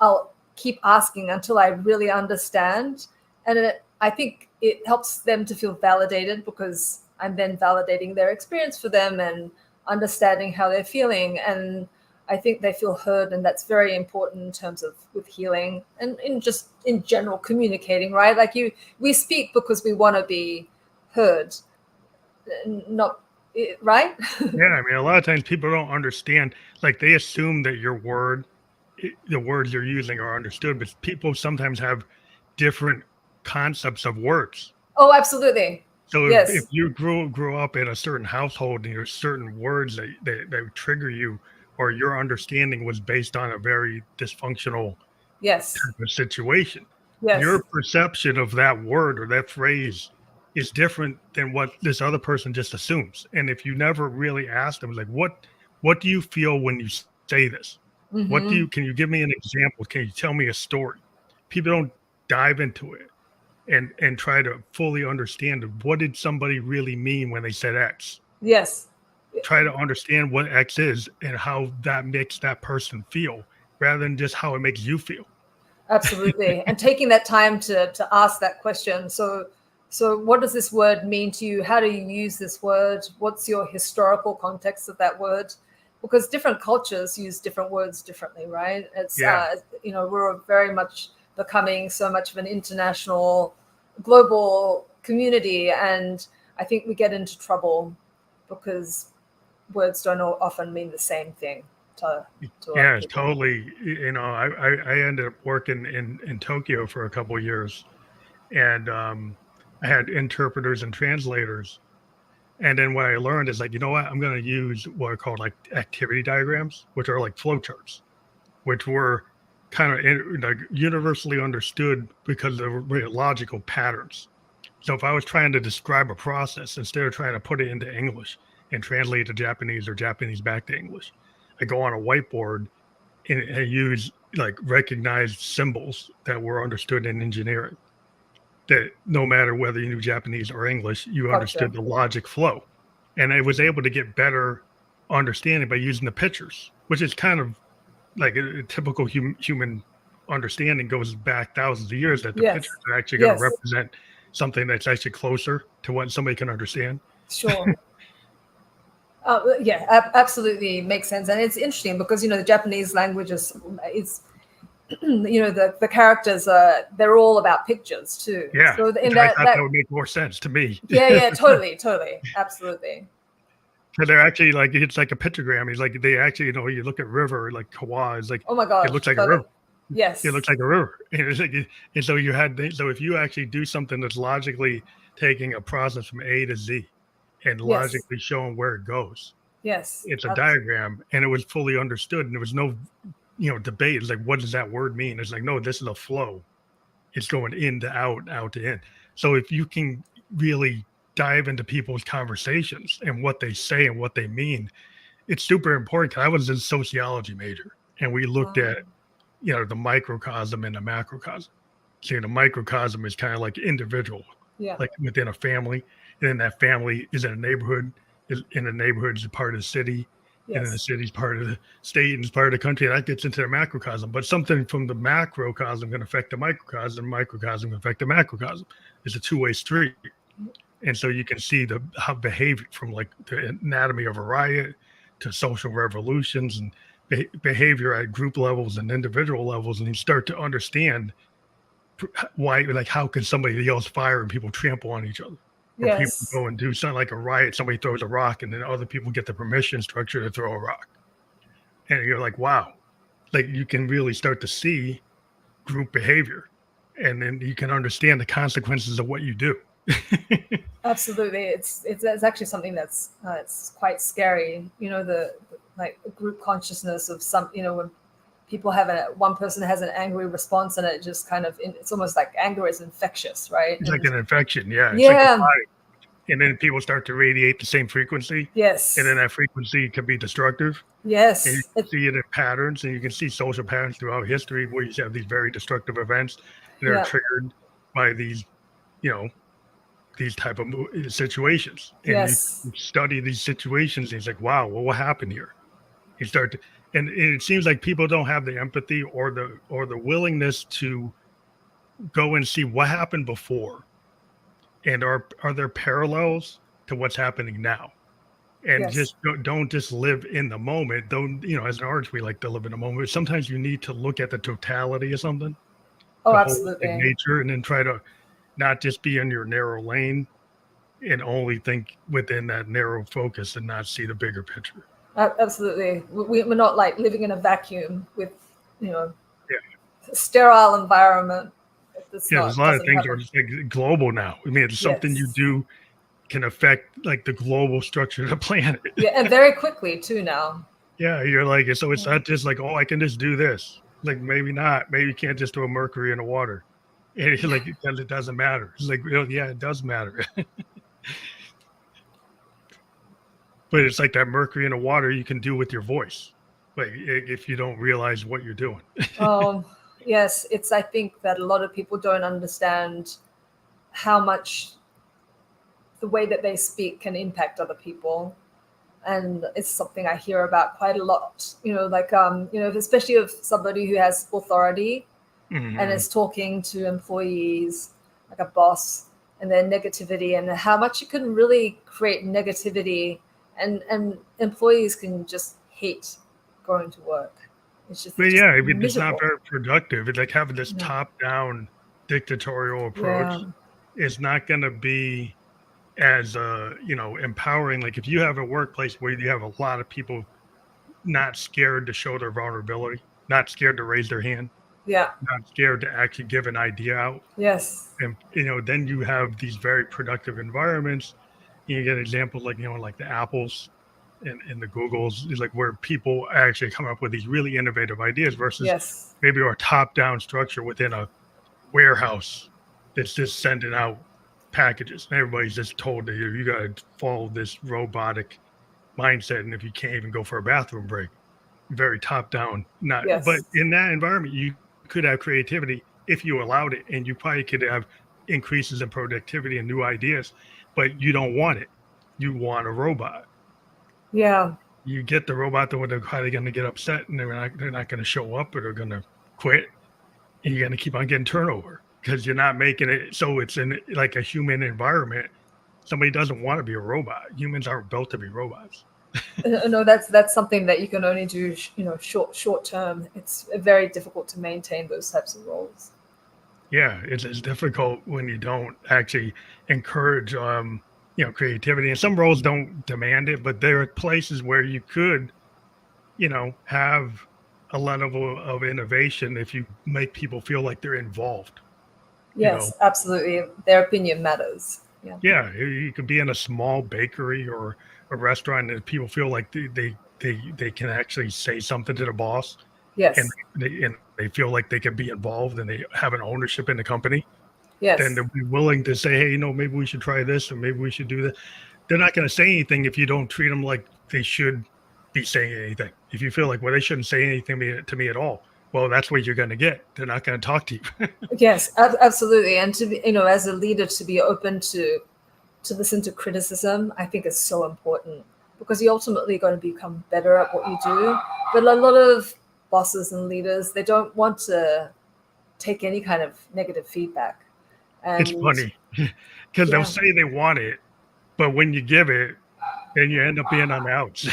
Speaker 2: I'll keep asking until I really understand. And I think it helps them to feel validated because I'm then validating their experience for them and understanding how they're feeling. And I think they feel heard, and that's very important in terms of with healing and in general communicating, right? Like we speak because we want to be heard, not right.
Speaker 1: Yeah, I mean, a lot of times people don't understand. Like they assume that the words you're using are understood, but people sometimes have different concepts of words.
Speaker 2: Oh, absolutely.
Speaker 1: So if
Speaker 2: Yes.
Speaker 1: you grew up in a certain household and there's certain words that trigger you or your understanding was based on a very dysfunctional
Speaker 2: Yes.
Speaker 1: type of situation.
Speaker 2: Yes.
Speaker 1: Your perception of that word or that phrase is different than what this other person just assumes. And if you never really ask them, like, what do you feel when you say this? What do
Speaker 2: Mm-hmm.
Speaker 1: you, can you give me an example? Can you tell me a story? People don't dive into it and try to fully understand what did somebody really mean when they said X.
Speaker 2: Yes.
Speaker 1: Try to understand what X is and how that makes that person feel rather than just how it makes you feel.
Speaker 2: Absolutely. And taking that time to ask that question. So what does this word mean to you? How do you use this word? What's your historical context of that word? Because different cultures use different words differently, right? It's
Speaker 1: Yeah.
Speaker 2: we're very much becoming so much of an international, global community, and I think we get into trouble because words don't often mean the same thing to other
Speaker 1: Yeah, it's
Speaker 2: people.
Speaker 1: totally. I ended up working in Tokyo for a couple of years, and I had interpreters and translators. And then what I learned is like, you know what? I'm going to use what are called like activity diagrams, which are like flowcharts, which were kind of like universally understood because they were really logical patterns. So if I was trying to describe a process instead of trying to put it into English and translate it to Japanese or Japanese back to English, I go on a whiteboard and use like recognized symbols that were understood in engineering. That no matter whether you knew Japanese or English, you
Speaker 2: Gotcha.
Speaker 1: understood the logic flow. And I was able to get better understanding by using the pictures, which is kind of like a typical human understanding goes back thousands of years that the pictures
Speaker 2: Yes.
Speaker 1: are actually going to
Speaker 2: Yes.
Speaker 1: represent something that's actually closer to what somebody can understand.
Speaker 2: Sure. Yeah, absolutely makes sense, and it's interesting because the Japanese language is the characters they're all about pictures too.
Speaker 1: Yeah,
Speaker 2: So in
Speaker 1: which I thought that
Speaker 2: that
Speaker 1: would make more sense to me.
Speaker 2: yeah, totally, absolutely.
Speaker 1: Because they're actually like it's like a pictogram. He's like they actually you look at river like Kawa is like
Speaker 2: Oh my
Speaker 1: it
Speaker 2: gosh,
Speaker 1: looks like a
Speaker 2: totally.
Speaker 1: river. It
Speaker 2: Yes,
Speaker 1: looks like a river, and it's like and so so if you actually do something that's logically taking a process from A to Z and
Speaker 2: yes,
Speaker 1: logically showing where it goes,
Speaker 2: yes,
Speaker 1: it's a diagram, and it was fully understood, and there was no debate. It's like what does that word mean? It's like no, this is a flow. It's going in to out, out to in. So if you can really dive into people's conversations and what they say and what they mean, it's super important. 'Cause I was a sociology major, and we looked
Speaker 2: wow.
Speaker 1: at the microcosm and the macrocosm. So the microcosm is kind of like individual,
Speaker 2: Yeah,
Speaker 1: like within a family, and then that family is in a neighborhood. Is in the neighborhood is part of the city, and then the
Speaker 2: yes,
Speaker 1: city's part of the state and is part of the country. And that gets into the macrocosm. But something from the macrocosm can affect the microcosm can affect the macrocosm. It's a two-way street. And so you can see the how behavior from like the anatomy of a riot to social revolutions and behavior at group levels and individual levels, and you start to understand why, like, how can somebody yells fire and people trample on each other, or people
Speaker 2: yes,
Speaker 1: go and do something like a riot, somebody throws a rock, and then other people get the permission structure to throw a rock, and you're like, wow, like you can really start to see group behavior, and then you can understand the consequences of what you do.
Speaker 2: absolutely. It's actually something that's it's quite scary. The like group consciousness of when people have one person has an angry response, and it just kind of it's almost like anger is infectious, right?
Speaker 1: It's like
Speaker 2: And
Speaker 1: an infection, yeah. It's like the
Speaker 2: yeah,
Speaker 1: body, and then people start to radiate the same frequency, and then
Speaker 2: yes,
Speaker 1: that frequency can be destructive. And you
Speaker 2: yes,
Speaker 1: can see it in patterns, and you can see social patterns throughout history where you have these very destructive events that are
Speaker 2: yeah,
Speaker 1: triggered by you know, these type of situations. And you
Speaker 2: yes,
Speaker 1: study these situations, and it's like, wow, well, what happened here? You start to, and it seems like people don't have the empathy or the willingness to go and see what happened before, and are there parallels to what's happening now. And
Speaker 2: yes.
Speaker 1: just don't just live in the moment. Don't, as an artist, we like to live in the moment. Sometimes you need to look at the totality of something,
Speaker 2: Oh,
Speaker 1: the holistic
Speaker 2: absolutely.
Speaker 1: nature, and then try to not just be in your narrow lane and only think within that narrow focus and not see the bigger picture.
Speaker 2: Absolutely. We're not like living in a vacuum with, you know,
Speaker 1: Yeah.
Speaker 2: a sterile environment. It's
Speaker 1: Yeah. There's
Speaker 2: not,
Speaker 1: a lot of
Speaker 2: doesn't
Speaker 1: things that are
Speaker 2: happen.
Speaker 1: just like global now. I mean, it's something you
Speaker 2: Yes.
Speaker 1: do can affect like the global structure of the planet.
Speaker 2: Yeah. And very quickly too now.
Speaker 1: Yeah, you're like, so it's
Speaker 2: Yeah.
Speaker 1: not just like, oh, I can just do this. Like maybe not. Maybe you can't just throw mercury in the water. And it's like it doesn't matter. It's like, yeah, it does matter. But it's like that mercury in the water you can do with your voice. Like if you don't realize what you're doing.
Speaker 2: Um, yes, it's. I think that a lot of people don't understand how much the way that they speak can impact other people, and it's something I hear about quite a lot. Like especially of somebody who has authority and
Speaker 1: Hmm.
Speaker 2: is talking to employees, like a boss, and their negativity, and how much it can really create negativity, and employees can just hate going to work.
Speaker 1: But
Speaker 2: It's just
Speaker 1: yeah, I mean, it's not
Speaker 2: miserable.
Speaker 1: very productive. It's like having this
Speaker 2: No.
Speaker 1: top-down dictatorial
Speaker 2: Yeah.
Speaker 1: approach is not going to be as empowering. Like if you have a workplace where you have a lot of people not scared to show their vulnerability, not scared to raise their hand,
Speaker 2: Yeah.
Speaker 1: not scared to actually give an idea out,
Speaker 2: Yes.
Speaker 1: and then you have these very productive environments. You get examples like like the Apples and the Googles, is like where people actually come up with these really innovative ideas versus
Speaker 2: Yes.
Speaker 1: maybe our top-down structure within a warehouse that's just sending out packages. And everybody's just told that you got to follow this robotic mindset, and if you can't even go for a bathroom break, very top-down. Not, but
Speaker 2: Yes.
Speaker 1: in that environment, you could have creativity if you allowed it, and you probably could have increases in productivity and new ideas. But you don't want it. You want a robot.
Speaker 2: Yeah.
Speaker 1: You get the robot, though, they're probably going to get upset, and they're not going to show up, or they're going to quit, and you're going to keep on getting turnover because you're not making it so it's in like a human environment. Somebody doesn't want to be a robot. Humans aren't built to be robots.
Speaker 2: No, that's something that you can only do, short term. It's very difficult to maintain those types of roles.
Speaker 1: Yeah, it's difficult when you don't actually encourage creativity. And some roles don't demand it, but there are places where you could have a level of innovation if you make people feel like they're involved. you know
Speaker 2: Yes, absolutely. Their opinion matters. Yeah.
Speaker 1: Yeah, you could be in a small bakery or a restaurant, and people feel like they can actually say something to the boss, and
Speaker 2: Yes.
Speaker 1: they feel like they can be involved and they have an ownership in the company. Then
Speaker 2: Yes.
Speaker 1: they'll be willing to say, hey, maybe we should try this, or maybe we should do that. They're not going to say anything if you don't treat them like they should be saying anything. If you feel like, well, they shouldn't say anything to me at all, well, that's what you're going to get. They're not going to talk to you.
Speaker 2: Yes. Absolutely. And to be, as a leader, to be open to listen to criticism, I think is so important, because you're ultimately going to become better at what you do. But a lot of bosses and leaders, they don't want to take any kind of negative feedback.
Speaker 1: It's
Speaker 2: And
Speaker 1: funny because they'll
Speaker 2: yeah,
Speaker 1: say they want it, but when you give it, then you end up being on the outs.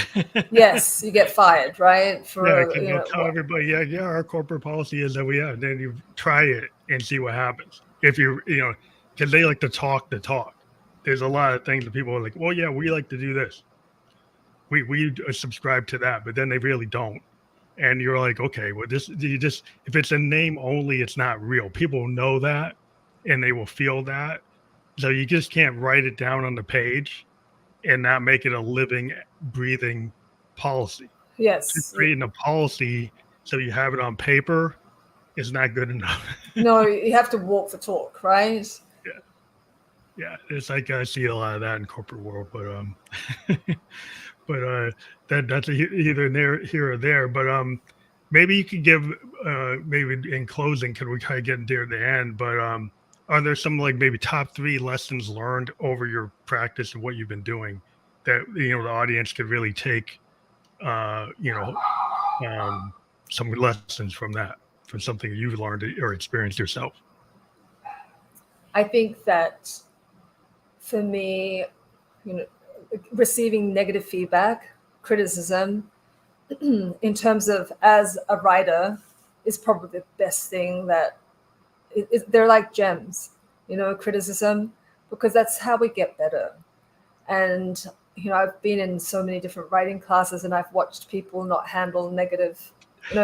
Speaker 2: yes, you get fired, right?
Speaker 1: Yeah,
Speaker 2: For
Speaker 1: because they'll tell everybody, yeah, our corporate policy is that we have. Then you try it and see what happens. If because they like to talk the talk. There's a lot of things that people are like, well, yeah, we like to do this. We subscribe to that, but then they really don't. And you're like, okay, well, you just if it's a name only, it's not real. People know that, and they will feel that. So you just can't write it down on the page and not make it a living, breathing policy. Just
Speaker 2: yes,
Speaker 1: creating a policy so you have it on paper is not good enough.
Speaker 2: no, you have to walk the talk, right?
Speaker 1: Yeah, yeah. It's like I see a lot of that in corporate world, but but that's either here or there. But maybe you could give maybe in closing, can we kind of get near the end? But are there some like maybe top 3 lessons learned over your practice and what you've been doing that the audience could really take uh, you know um, some lessons from that, from something you've learned or experienced yourself?
Speaker 2: I think that for me, you know, receiving negative feedback, criticism, in terms of as a writer, is probably the best thing that they're like gems, criticism, because that's how we get better. And I've been in so many different writing classes, and I've watched people not handle negative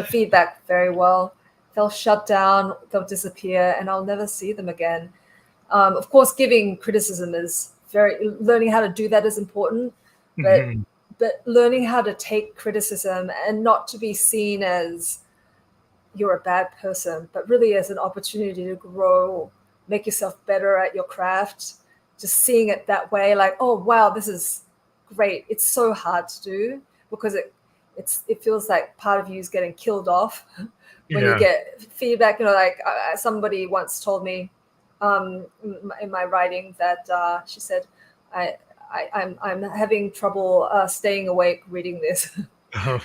Speaker 2: feedback very well. They'll shut down, they'll disappear, and I'll never see them again. Of course, giving criticism is learning how to do that is important, but
Speaker 1: Hmm.
Speaker 2: but learning how to take criticism and not to be seen as you're a bad person, but really as an opportunity to grow, make yourself better at your craft. Just seeing it that way, like, oh wow, this is great. It's so hard to do because it feels like part of you is getting killed off when you get feedback. Like somebody once told me in my writing that she said, I'm having trouble staying awake reading this.
Speaker 1: Oh,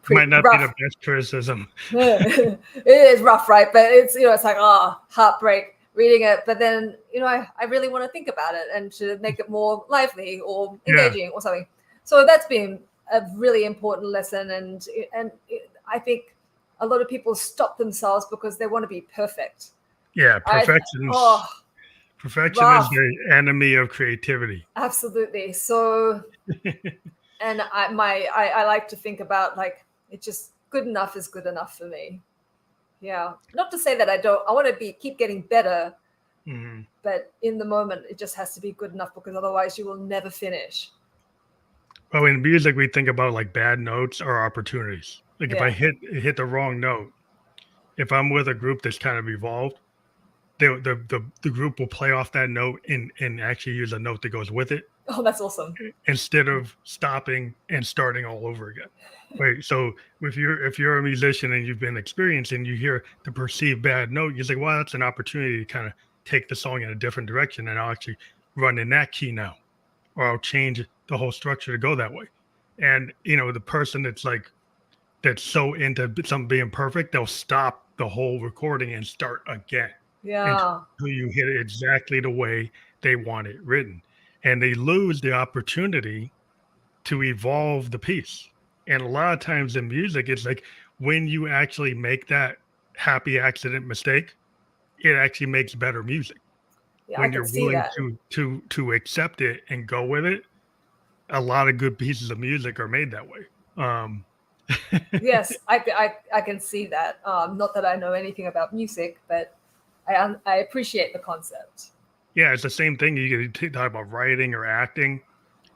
Speaker 1: might not rough. Be the best criticism.
Speaker 2: It is rough, right? But it's it's like heartbreak reading it. But then I really want to think about it and to make it more lively or engaging or something. So that's been a really important lesson, and I think a lot of people stop themselves because they want to be perfect.
Speaker 1: Yeah, perfection. Perfection is the enemy of creativity.
Speaker 2: Absolutely. So. And I like to think about like it's just good enough is good enough for me. Yeah. Not to say that I want to keep getting better, but in the moment it just has to be good enough because otherwise you will never finish.
Speaker 1: Well, in music we think about like bad notes or opportunities. Like if I hit the wrong note, if I'm with a group that's kind of evolved, the group will play off that note and actually use a note that goes with it.
Speaker 2: Oh, that's awesome.
Speaker 1: Instead of stopping and starting all over again. Right. So if you're a musician and you've been experienced and you hear the perceived bad note, you say, well, that's an opportunity to kind of take the song in a different direction, and I'll actually run in that key now, or I'll change the whole structure to go that way. And the person that's so into something being perfect, they'll stop the whole recording and start again.
Speaker 2: Yeah.
Speaker 1: Until you hit it exactly the way they want it written. And they lose the opportunity to evolve the piece. And a lot of times in music, it's like when you actually make that happy accident mistake, it actually makes better music.
Speaker 2: Yeah,
Speaker 1: when you're willing to accept it and go with it, a lot of good pieces of music are made that way.
Speaker 2: Yes, I can see that. Not that I know anything about music, but I appreciate the concept.
Speaker 1: Yeah, it's the same thing. You can talk about writing or acting.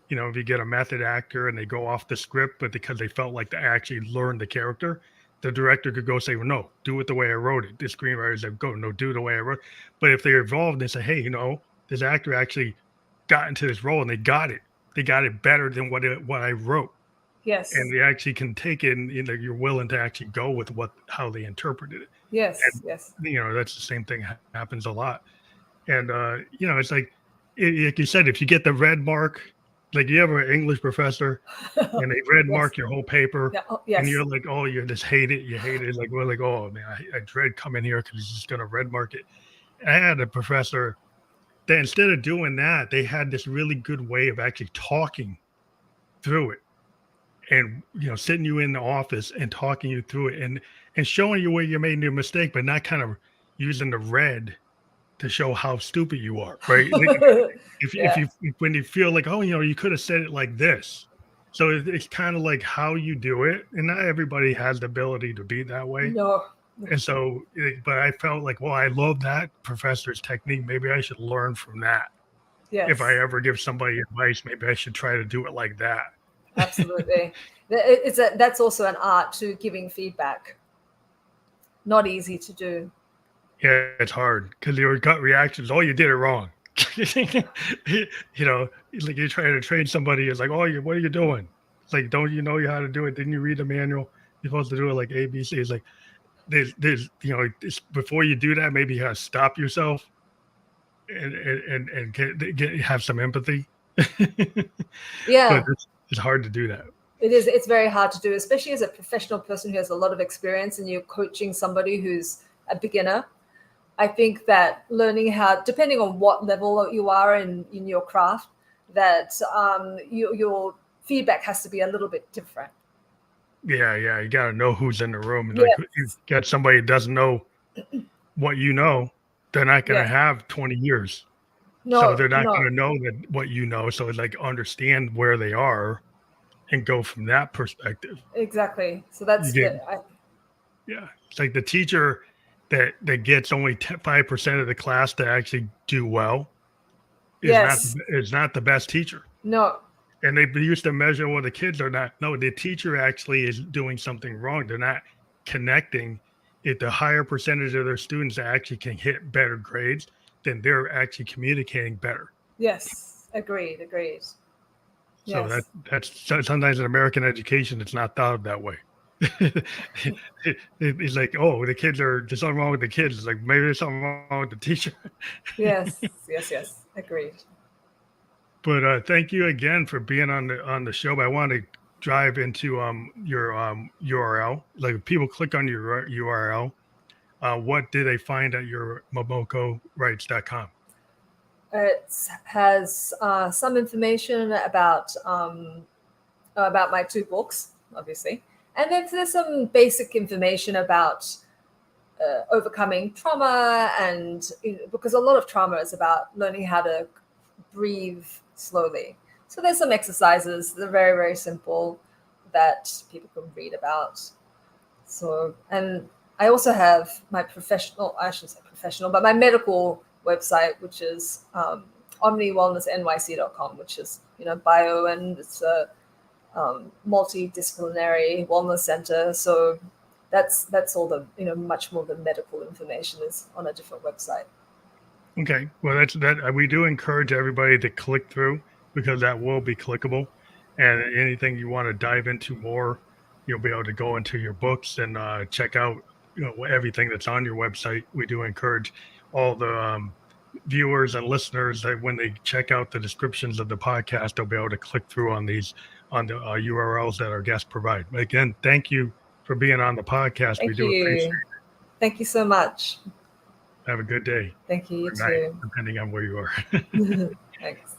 Speaker 1: If you get a method actor and they go off the script, but because they felt like they actually learned the character, the director could go say, well, no, do it the way I wrote it. The screenwriters said, go, no, do it the way I wrote it. But if they're involved and say, hey, this actor actually got into this role and they got it. They got it better than what I wrote.
Speaker 2: Yes.
Speaker 1: And they actually can take it and you're willing to actually go with how they interpreted it.
Speaker 2: Yes,
Speaker 1: and,
Speaker 2: yes.
Speaker 1: That's the same thing happens a lot. And, it's like you said, if you get the red mark, like you have an English professor and they red mark your whole paper and you're like, oh, you just hate it. You hate it. It's like, we're like, oh man, I dread coming here because he's just going to red mark it. And I had a professor that instead of doing that, they had this really good way of actually talking through it and, sitting you in the office and talking you through it and showing you where you made your mistake, but not kind of using the red to show how stupid you are, right? When you feel like, oh, you could have said it like this. So it's kind of like how you do it. And not everybody has the ability to be that way.
Speaker 2: No.
Speaker 1: And so, but I felt like, well, I love that professor's technique. Maybe I should learn from that.
Speaker 2: Yes.
Speaker 1: If I ever give somebody advice, maybe I should try to do it like that.
Speaker 2: Absolutely. That's also an art to giving feedback. Not easy to do.
Speaker 1: Yeah, it's hard because your gut reactions, oh, you did it wrong. Like you're trying to train somebody. It's like, oh, what are you doing? It's like, don't you know how to do it? Didn't you read the manual? You're supposed to do it like ABC. It's like, there's before you do that, maybe you have to stop yourself and have some empathy.
Speaker 2: Yeah.
Speaker 1: But it's hard to do that.
Speaker 2: It is. It's very hard to do, especially as a professional person who has a lot of experience and you're coaching somebody who's a beginner. I think that learning how, depending on what level you are in your craft, that your feedback has to be a little bit different.
Speaker 1: Yeah. You got to know who's in the room. And like, you got somebody that doesn't know what you know, they're not going to have 20 years. No, so they're not going to know that what you know. So it's like understand where they are and go from that perspective.
Speaker 2: Exactly. So that's
Speaker 1: yeah. It's like the teacher that gets only 5% of the class to actually do well is not the best teacher.
Speaker 2: No.
Speaker 1: And they used to measure, well, the kids are not. No, the teacher actually is doing something wrong. They're not connecting. If the higher percentage of their students actually can hit better grades, then they're actually communicating better.
Speaker 2: Yes, agreed, agreed.
Speaker 1: So
Speaker 2: Yes.
Speaker 1: that's sometimes in American education, it's not thought of that way. It's like, oh, the kids are, there's something wrong with the kids. It's like, maybe there's something wrong with the teacher.
Speaker 2: Yes, yes, yes, agreed.
Speaker 1: But thank you again for being on the show. But I want to dive into your URL. Like if people click on your URL, what do they find at your momokorights.com?
Speaker 2: It has some information about my two books, obviously, and then there's some basic information about overcoming trauma, and because a lot of trauma is about learning how to breathe slowly. So there's some exercises that are very, very simple that people can read about. So, and I also have my professional, I shouldn't say professional, but my medical website, which is omniwellnessnyc.com, which is, bio, and it's a multidisciplinary wellness center. So that's all the, much more the medical information is on a different website.
Speaker 1: Okay, well that we do encourage everybody to click through because that will be clickable, and anything you want to dive into more, you'll be able to go into your books and check out everything that's on your website. We do encourage all the viewers and listeners that when they check out the descriptions of the podcast, they'll be able to click through on the URLs that our guests provide. But again, thank you for being on the podcast.
Speaker 2: Thank
Speaker 1: We do appreciate it.
Speaker 2: Thank you so much.
Speaker 1: Have a good day.
Speaker 2: Thank you, you
Speaker 1: or night,
Speaker 2: too.
Speaker 1: depending on where you are.
Speaker 2: Thanks.